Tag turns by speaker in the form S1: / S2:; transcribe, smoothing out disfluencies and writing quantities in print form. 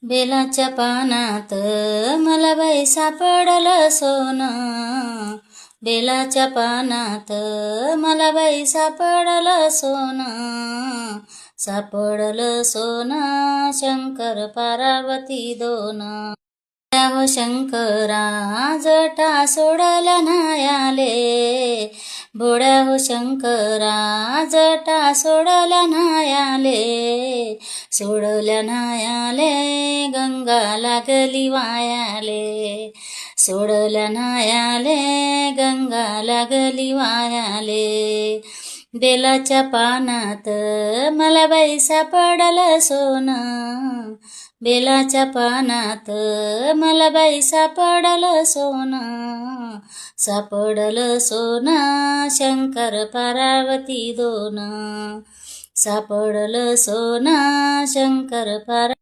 S1: बेलाच्या पानात मला बाई सापडलं सोनं. बेलाच्या पानात मला बाई सापडलं सोनं. सापडलं सोनं शंकर पार्वती दोन. हो शंकरा जटा सोडल्या नायाले. भोड्या हो शंकरा जटा सोडल्या नायाले. सोडल्या नायाले गंगा लागली वायाले. सोडल्या नायाले गंगा लागली वायाले. बेलाच्या पानात मला बाई सापडलं सोनं. बेलाच्या पानात मला बाई सापडलं सोनं. सापडलं सोनं शंकर पार्वती दोन. सापडलं सोनं शंकर पार्वती